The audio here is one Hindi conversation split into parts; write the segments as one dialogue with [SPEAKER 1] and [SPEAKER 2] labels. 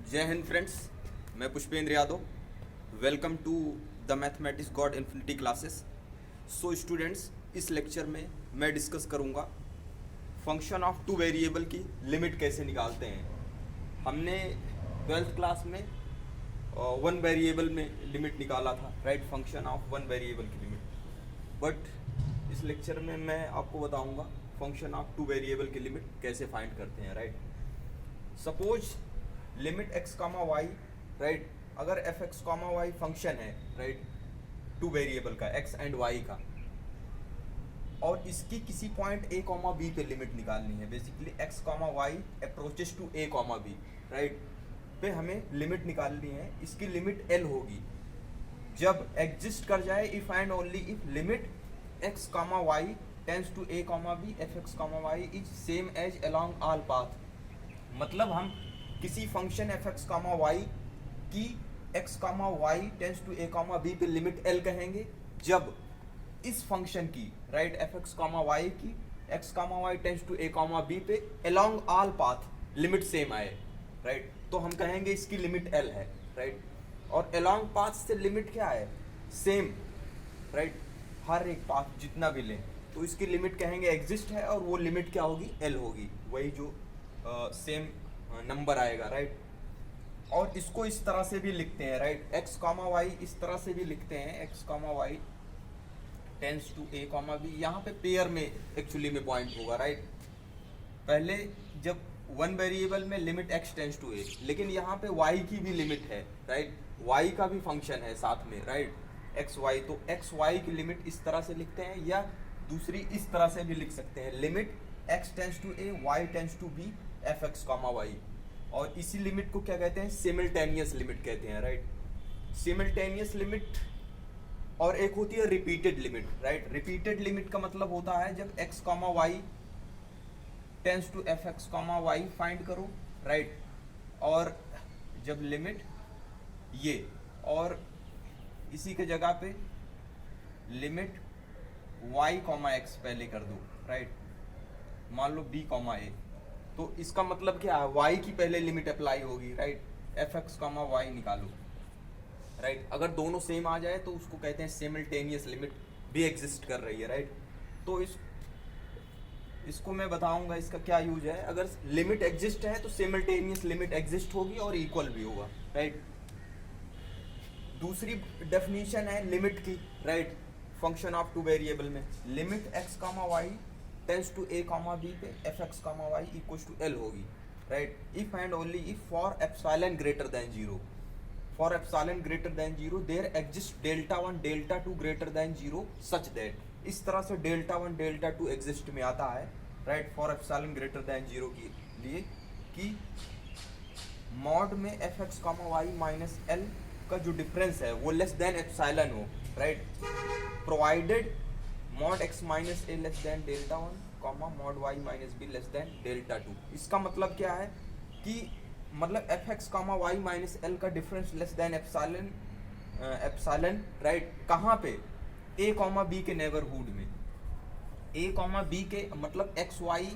[SPEAKER 1] जय हिंद फ्रेंड्स, मैं Pushpendra Yadav. Welcome to the mathematics God infinity classes. So students, इस लेक्चर में मैं डिस्कस करूंगा फंक्शन ऑफ टू वेरिएबल की लिमिट कैसे निकालते हैं। हमने ट्वेल्थ क्लास में वन वेरिएबल में लिमिट निकाला था, right, function of one variable की लिमिट। बट इस लेक्चर में मैं आपको बताऊंगा फंक्शन ऑफ टू वेरिएबल की लिमिट कैसे फाइंड करते हैं, right. Suppose limit x comma Y, right, अगर f x comma y function है, राइट, टू वेरिएबल का एक्स एंड वाई का, और इसकी किसी पॉइंट ए कॉमा बी पे लिमिट निकालनी है। Basically x comma y approaches to a comma b, right, पे हमें लिमिट निकालनी है। इसकी लिमिट एल होगी जब एग्जिस्ट कर जाए if and only if limit x comma y tends to a comma b f x comma y is same as along all path. मतलब हम किसी function f x comma y की x comma y tends to a comma b पे लिमिट एल कहेंगे जब इस फंक्शन की, right, f x comma y की x comma y tends to a comma b पे along all path limit same आए, राइट। तो हम कहेंगे इसकी लिमिट एल है, राइट। और अलोंग पाथ से लिमिट क्या है, सेम, राइट, हर एक पाथ जितना भी लें तो इसकी लिमिट कहेंगे एग्जिस्ट है, और वो लिमिट क्या होगी, एल होगी, वही जो सेम नंबर आएगा, राइट। और इसको इस तरह से भी लिखते हैं, राइट, एक्स कॉमा वाई इस तरह से भी लिखते हैं, x comma y tends to a comma b. यहाँ पे पेयर में एक्चुअली में पॉइंट होगा, राइट। पहले जब वन वेरिएबल में लिमिट एक्स टेंस टू ए, लेकिन यहाँ पे वाई की भी लिमिट है, राइट, वाई का भी फंक्शन है साथ में, राइट, एक्स वाई। तो एक्स वाई की लिमिट इस तरह से लिखते हैं, या दूसरी इस तरह से भी लिख सकते हैं, limit x tends to a y tends to b f x comma y. और इसी लिमिट को क्या कहते हैं, सिमिल्टेनियस लिमिट कहते हैं, राइट, सिमिल्टेनियस लिमिट। और एक होती है repeated limit, right. Repeated limit का मतलब होता है जब x comma y tends to f x comma y find करो, राइट, और जब लिमिट ये और इसी के जगह पे लिमिट y कॉमा एक्स पहले कर दो, राइट, मान लो b कॉमा ए। तो इसका मतलब क्या है, y की पहले लिमिट अप्लाई होगी, right, f x comma y निकालो, राइट। अगर दोनों सेम आ जाए तो उसको कहते हैं सिमिल्टेनियस लिमिट भी एग्जिस्ट कर रही है, राइट। तो इसको मैं बताऊंगा इसका क्या यूज है। अगर लिमिट एग्जिस्ट है तो सिमिल्टेनियस लिमिट एग्जिस्ट होगी और इक्वल भी होगा, राइट। दूसरी डेफिनेशन है लिमिट की, right, function of two variable में limit x comma y tends to a comma b पे f x comma y equals to l होगी, right, if and only if for epsilon greater than zero. For epsilon greater than zero there exist delta one delta two greater than zero such that. इस तरह से delta one delta two exist में आता है, right, for epsilon greater than zero के लिए कि मॉड में f x comma y minus l का जो डिफरेंस है वो लेस देन एप्सिलॉन हो, right, provided mod x minus a less than delta one comma mod y minus b less than delta two. इसका मतलब क्या है कि मतलब f x comma y minus l का difference less than epsilon, right, कहाँ पे, ए कॉमा बी के नेबरहुड में। ए कॉमा बी के मतलब एक्स वाई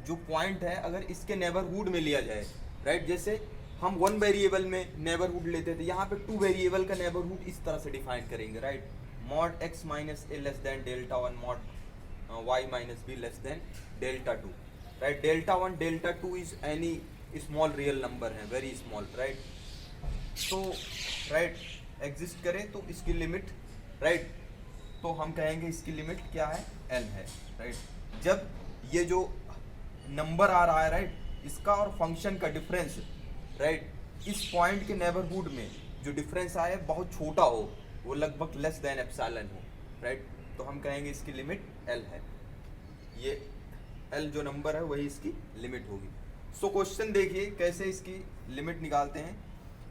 [SPEAKER 1] जो पॉइंट है अगर इसके नेबरहुड में लिया जाए, राइट, जैसे हम वन वेरिएबल में नेबरहुड लेते थे, यहाँ पे टू वेरिएबल का नेबरहुड इस तरह से डिफाइन करेंगे, right, mod x minus a less than delta one mod y minus b less than delta two, right. Delta one delta two is any small real number है, वेरी स्मॉल, राइट। तो राइट एग्जिस्ट करे तो इसकी लिमिट, राइट, तो हम कहेंगे इसकी लिमिट क्या है, एल है, राइट। जब ये जो नंबर आ रहा है, राइट, इसका और फंक्शन का डिफरेंस, राइट, इस पॉइंट के नेबरहुड में जो डिफरेंस आए बहुत छोटा हो, वो लगभग लेस देन एप्सिलॉन हो, राइट, तो हम कहेंगे इसकी लिमिट एल है। ये एल जो नंबर है वही इसकी लिमिट होगी। सो क्वेश्चन देखिए कैसे इसकी लिमिट निकालते हैं।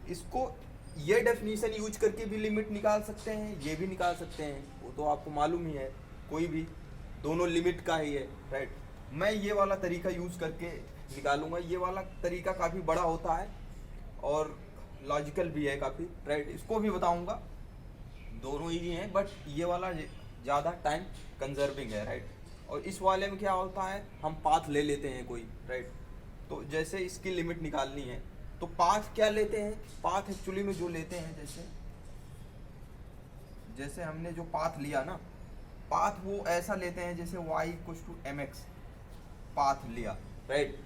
[SPEAKER 1] इसको ये डेफिनेशन यूज करके भी लिमिट निकाल सकते हैं, ये भी निकाल सकते हैं, वो तो आपको मालूम ही है, कोई भी दोनों लिमिट का ही है, राइट। मैं ये वाला तरीका यूज करके निकालूंगा। ये वाला तरीका काफ़ी बड़ा होता है और लॉजिकल भी है काफ़ी, राइट, इसको भी बताऊंगा। दोनों ही हैं बट ये वाला ज़्यादा टाइम कंजर्विंग है, राइट। और इस वाले में क्या होता है, हम पाथ ले लेते हैं कोई, राइट। तो जैसे इसकी लिमिट निकालनी है तो पाथ क्या लेते हैं, पाथ एक्चुअली में जो लेते हैं, जैसे हमने जो पाथ लिया ना, पाथ वो ऐसा लेते हैं जैसे y equals to mx path लिया, राइट।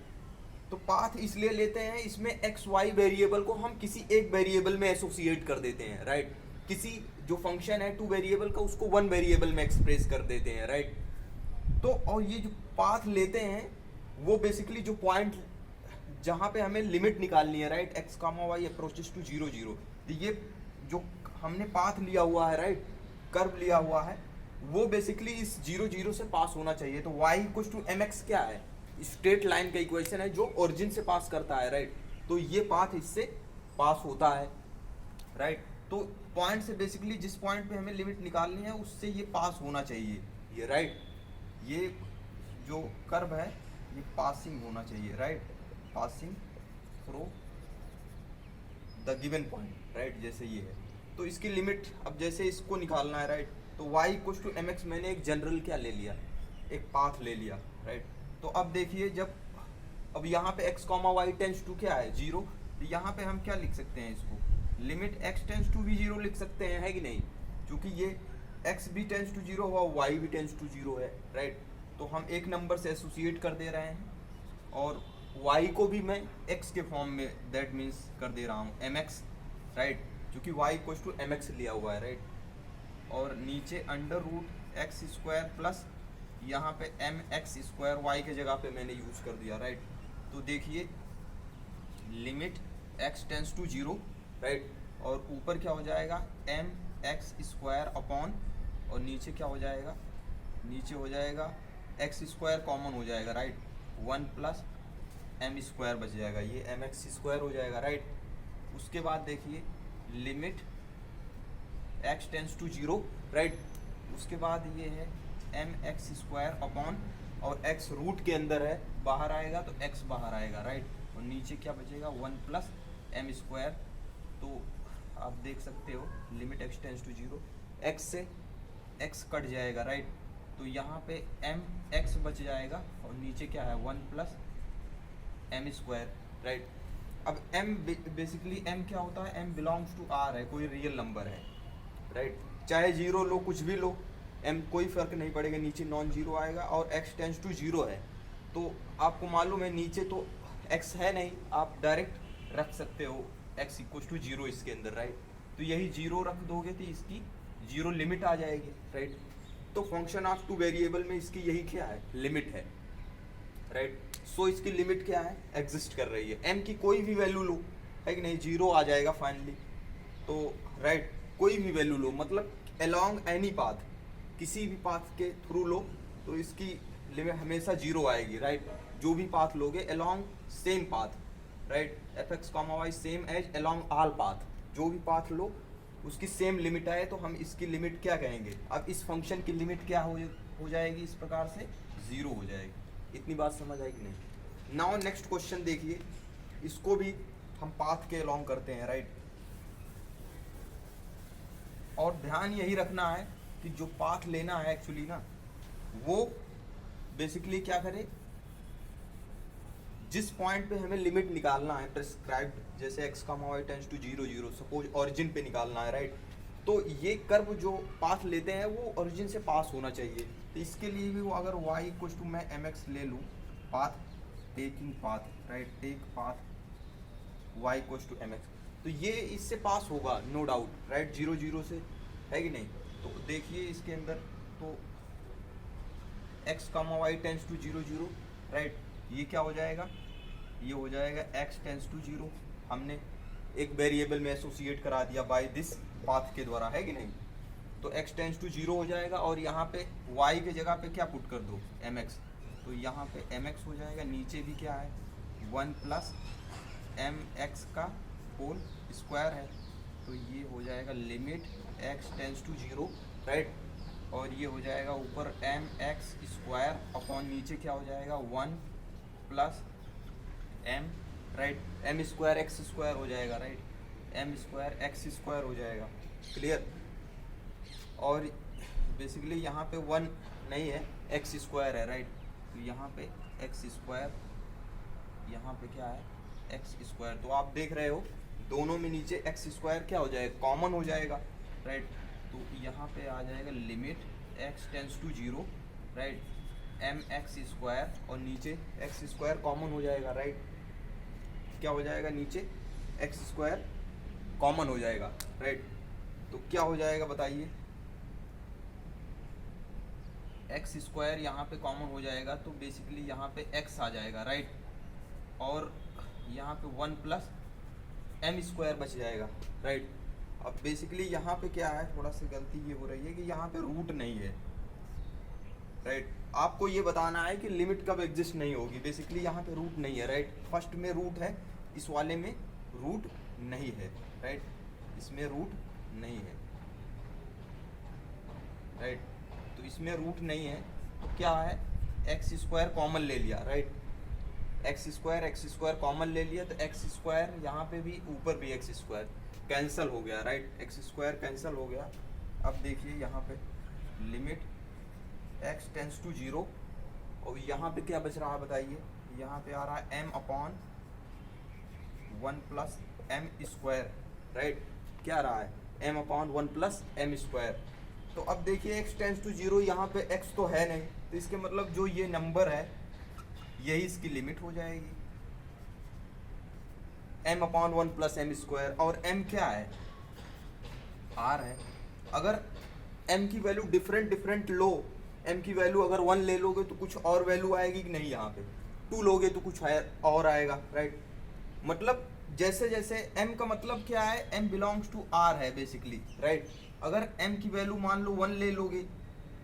[SPEAKER 1] तो पाथ इसलिए लेते हैं, इसमें एक्स वाई वेरिएबल को हम किसी एक वेरिएबल में एसोसिएट कर देते हैं, राइट। किसी जो फंक्शन है 2 वेरिएबल का, उसको 1 वेरिएबल में एक्सप्रेस कर देते हैं, राइट। तो और ये जो पाथ लेते हैं वो बेसिकली जो पॉइंट जहाँ पे हमें लिमिट निकालनी है, right, x comma y approaches to 0 0, तो ये जो हमने पाथ लिया हुआ है, राइट, कर्व लिया हुआ है, वो बेसिकली इस 0 0 से पास होना चाहिए। तो y इक्वल्स टू mx क्या है, स्ट्रेट लाइन का इक्वेशन है जो ओरिजिन से पास करता है, राइट। तो ये पाथ इससे पास होता है, राइट। तो पॉइंट से बेसिकली जिस पॉइंट पे हमें लिमिट निकालनी है उससे ये पास होना चाहिए, ये, राइट। ये जो कर्व है ये पासिंग होना चाहिए, right, passing through the given point, right, जैसे ये है। तो इसकी लिमिट अब जैसे इसको निकालना है, राइट, तो y इक्वल्स टू mx मैंने एक जनरल क्या ले लिया, एक पाथ ले लिया, राइट। तो अब देखिए जब अब यहाँ पे x comma y tends to क्या है 0, तो यहाँ पे हम क्या लिख सकते हैं, इसको लिमिट x टेंस टू भी 0 लिख सकते हैं, है कि नहीं, क्योंकि ये x भी टेंस टू 0 हुआ, y भी टेंस टू 0 है, राइट। तो हम एक नंबर से एसोसिएट कर दे रहे हैं और y को भी मैं x के फॉर्म में दैट मीन्स कर दे रहा हूँ mx, राइट, क्योंकि y इक्वल्स टू mx लिया हुआ है, राइट। और नीचे under root x square plus यहाँ पे एम एक्स स्क्वायर वाई के जगह पे मैंने यूज़ कर दिया, राइट। तो देखिए limit x tends to 0, right, और ऊपर क्या हो जाएगा एम एक्स स्क्वायर अपॉन, और नीचे क्या हो जाएगा, नीचे हो जाएगा एक्स स्क्वायर कॉमन हो जाएगा, राइट, 1 प्लस एम स्क्वायर बच जाएगा, ये एम एक्स स्क्वायर हो जाएगा, राइट। उसके बाद देखिए limit x tends to 0, right. उसके बाद ये है एम एक्स स्क्वायर अपॉन, और x रूट के अंदर है, बाहर आएगा तो x बाहर आएगा, राइट। और नीचे क्या बचेगा 1 प्लस एम स्क्वायर। तो आप देख सकते हो limit x tends to 0, x से x कट जाएगा, राइट। तो यहाँ पे एम एक्स बच जाएगा और नीचे क्या है 1 प्लस एम स्क्वायर, राइट। अब m बेसिकली m क्या होता है, m बिलोंग्स टू r है, कोई रियल नंबर है, राइट, चाहे 0 लो कुछ भी लो, m कोई फर्क नहीं पड़ेगा, नीचे नॉन जीरो आएगा। और x टेंस टू 0 है, तो आपको मालूम है नीचे तो x है नहीं, आप डायरेक्ट रख सकते हो x इक्वल टू 0 इसके अंदर, राइट। तो यही 0 रख दोगे तो इसकी 0 लिमिट आ जाएगी, राइट। तो फंक्शन ऑफ 2 वेरिएबल में इसकी यही क्या है, लिमिट है, राइट। सो इसकी लिमिट क्या है, एग्जिस्ट कर रही है, m की कोई भी वैल्यू लो, है कि नहीं, 0 आ जाएगा फाइनली। तो राइट, कोई भी वैल्यू लो, मतलब अलोंग एनी पाथ, किसी भी पाथ के थ्रू लो तो इसकी लिमिट हमेशा 0 आएगी, राइट। जो भी पाथ लोगे along same path, right, f x comma y same as along all path, जो भी पाथ लो उसकी सेम लिमिट आए तो हम इसकी लिमिट क्या कहेंगे। अब इस फंक्शन की लिमिट क्या हो जाएगी, इस प्रकार से 0 हो जाएगी। इतनी बात समझ आएगी नहीं। नाउ नेक्स्ट क्वेश्चन देखिए, इसको भी हम पाथ के अलोंग करते हैं, राइट। और ध्यान यही रखना है कि जो पाथ लेना है एक्चुअली ना, वो बेसिकली क्या करे, जिस पॉइंट पे हमें लिमिट निकालना है प्रिस्क्राइब्ड, जैसे x का y tends to 0 0, suppose origin पे निकालना है, राइट। तो ये कर्व जो पाथ लेते हैं वो ओरिजिन से पास होना चाहिए। तो इसके लिए भी वो अगर y इक्वल टू मैं mx ले लूँ, path taking path, right, take path y equal to mx, तो ये इससे पास होगा नो डाउट, राइट, 0 0 से, है कि नहीं। तो देखिए इसके अंदर तो x comma y tends to 0 0, right, ये क्या हो जाएगा, ये हो जाएगा x टेंस टू 0, हमने एक वेरिएबल में एसोसिएट करा दिया बाय दिस पाथ के द्वारा, है कि नहीं। तो x टेंस टू 0 हो जाएगा और यहाँ पे y के जगह पे क्या पुट कर दो, mx, तो यहाँ पे mx हो जाएगा, नीचे भी क्या है 1 प्लस mx का होल स्क्वायर है, तो ये हो जाएगा limit x tends to 0, right. और ये हो जाएगा ऊपर एम एक्स स्क्वायर अपॉन नीचे क्या हो जाएगा 1 plus m, right, m square x square हो जाएगा, right, m square x square हो जाएगा, क्लियर। और बेसिकली यहाँ पे 1 नहीं है, एक्स स्क्वायर है, राइट, तो यहाँ पे एक्स स्क्वायर, यहाँ पे क्या है एक्स स्क्वायर। तो आप देख रहे हो दोनों में नीचे एक्स स्क्वायर क्या हो जाएगा, कॉमन हो जाएगा, राइट। तो यहाँ पे आ जाएगा limit x tends to zero, right, m x square, और नीचे एक्स स्क्वायर कॉमन हो जाएगा, राइट। क्या हो जाएगा, नीचे एक्स स्क्वायर कॉमन हो जाएगा, राइट। तो क्या हो जाएगा बताइए, एक्स स्क्वायर यहाँ पे कॉमन हो जाएगा तो बेसिकली यहाँ पे एक्स आ जाएगा, राइट। और यहाँ पे 1 प्लस एम स्क्वायर बच जाएगा, राइट। अब बेसिकली यहाँ पे क्या है, थोड़ा सी गलती ये हो रही है कि यहाँ पे रूट नहीं है, राइट। आपको ये बताना है कि लिमिट कब एग्जिस्ट नहीं होगी। बेसिकली यहाँ पे रूट नहीं है, राइट। फर्स्ट में रूट है, इस वाले में रूट नहीं है, राइट। इसमें रूट नहीं है, राइट। तो इसमें रूट नहीं है तो क्या है, एक्स स्क्वायर कॉमन ले लिया, राइट। एक्स स्क्वायर कॉमन ले लिया तो एक्स स्क्वायर यहाँ पे भी, ऊपर भी एक्स स्क्वायर कैंसिल हो गया, राइट। एक्स स्क्वायर कैंसिल हो गया। अब देखिए यहाँ पे limit x tends to zero, और यहाँ पे क्या बच रहा है बताइए, यहाँ पे आ रहा है m upon 1 plus m square, right. क्या आ रहा है, m upon 1 plus m square. तो अब देखिए एक्स टेंस टू जीरो, यहाँ पे एक्स तो है नहीं, तो इसके मतलब जो ये नंबर है यही इसकी लिमिट हो जाएगी, m upon 1 plus m square. और एम क्या है, आर है। अगर एम की वैल्यू डिफरेंट लो, एम की वैल्यू अगर 1 ले लोगे तो कुछ और वैल्यू आएगी कि नहीं, यहाँ पे 2 लोगे तो कुछ और आएगा, राइट। मतलब जैसे जैसे m का मतलब क्या है, m बिलोंग्स टू r है बेसिकली, राइट। अगर m की वैल्यू मान लो 1 ले लोगे,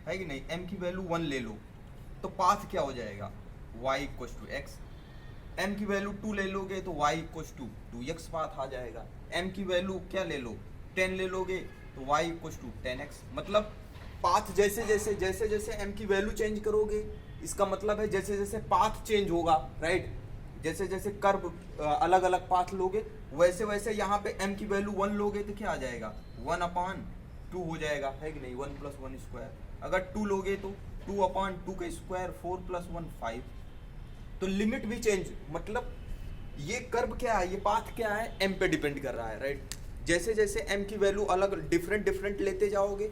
[SPEAKER 1] है कि नहीं, m की वैल्यू 1 ले लो तो पाथ क्या हो जाएगा, y equals to x। m की वैल्यू 2 ले लोगे तो y equals to 2x path आ जाएगा। m की वैल्यू क्या ले लो, 10 ले लोगे तो y इक्वल्स टू 10x। मतलब पाथ जैसे जैसे m की वैल्यू चेंज करोगे, इसका मतलब है जैसे जैसे पाथ चेंज होगा, राइट। जैसे जैसे कर्व अलग अलग पाथ लोगे वैसे वैसे यहाँ पे m की वैल्यू 1 लोगे तो क्या आ जाएगा, 1 अपॉन 2 हो जाएगा, है कि नहीं, 1 प्लस 1 स्क्वायर। अगर 2 लोगे तो 2 अपॉन 2 का स्क्वायर, 4 प्लस 1 5। तो लिमिट भी चेंज, मतलब ये कर्व क्या है, ये पाथ क्या है, m पे डिपेंड कर रहा है, राइट। जैसे जैसे m की वैल्यू अलग डिफरेंट लेते जाओगे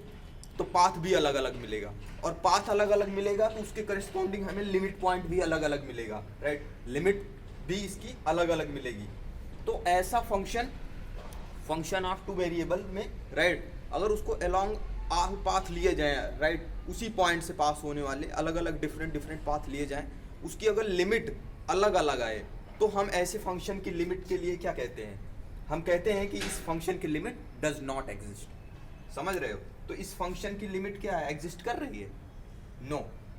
[SPEAKER 1] तो पाथ भी अलग अलग मिलेगा, और पाथ अलग अलग मिलेगा तो उसके करस्पॉन्डिंग हमें लिमिट पॉइंट भी अलग अलग मिलेगा, राइट। लिमिट भी इसकी अलग अलग मिलेगी। तो ऐसा फंक्शन ऑफ टू वेरिएबल में, राइट, अगर उसको अलोंग आल पाथ लिए जाए, राइट, उसी पॉइंट से पास होने वाले अलग अलग डिफरेंट पाथ लिए जाएं, उसकी अगर लिमिट अलग अलग आए तो हम ऐसे फंक्शन की लिमिट के लिए क्या कहते हैं, हम कहते हैं कि इस फंक्शन की लिमिट डज नॉट एग्जिस्ट। समझ रहे हो, तो इस फंक्शन की लिमिट क्या है, एग्जिस्ट कर रही है, नो।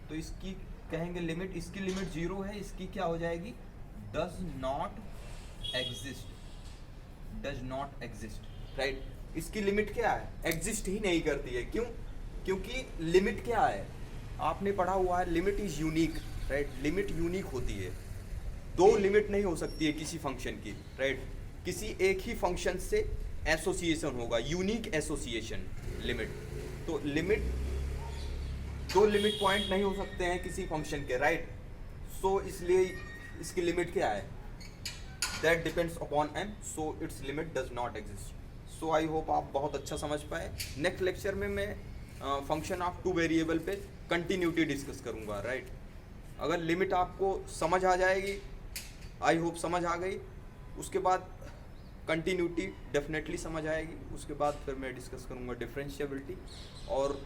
[SPEAKER 1] तो इसकी कहेंगे लिमिट, इसकी लिमिट 0 है, इसकी क्या हो जाएगी, डज नॉट एग्जिस्ट, राइट। इसकी लिमिट क्या है, एग्जिस्ट ही नहीं करती है। क्यों, क्योंकि लिमिट क्या है, आपने पढ़ा हुआ है, limit is unique, right. Limit unique होती है, 2 लिमिट नहीं हो सकती है किसी फंक्शन की, राइट। किसी एक ही फंक्शन से एसोसिएशन होगा, यूनिक एसोसिएशन, लिमिट। तो लिमिट, 2 लिमिट पॉइंट नहीं हो सकते हैं किसी फंक्शन के, राइट। सो इसलिए इसकी लिमिट क्या है, that depends upon m, so it's limit does not exist. So I hope आप बहुत अच्छा समझ पाए। नेक्स्ट लेक्चर में मैं फंक्शन ऑफ टू वेरिएबल पे कंटिन्यूटी डिस्कस करूँगा, राइट। अगर लिमिट आपको समझ आ जाएगी, आई होप समझ आ गई, उसके बाद कंटिन्यूटी डेफिनेटली समझ आएगी, उसके बाद फिर मैं डिस्कस करूँगा डिफरेंशिएबिलिटी। और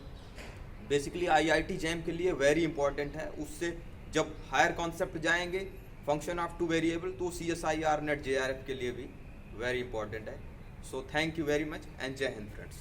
[SPEAKER 1] बेसिकली IIT JAM के लिए वेरी इंपॉर्टेंट है, उससे जब हायर कॉन्सेप्ट जाएंगे फंक्शन ऑफ टू वेरिएबल तो CSIR NET JRF के लिए भी वेरी इंपॉर्टेंट है। So thank you very much and जय हिंद फ्रेंड्स।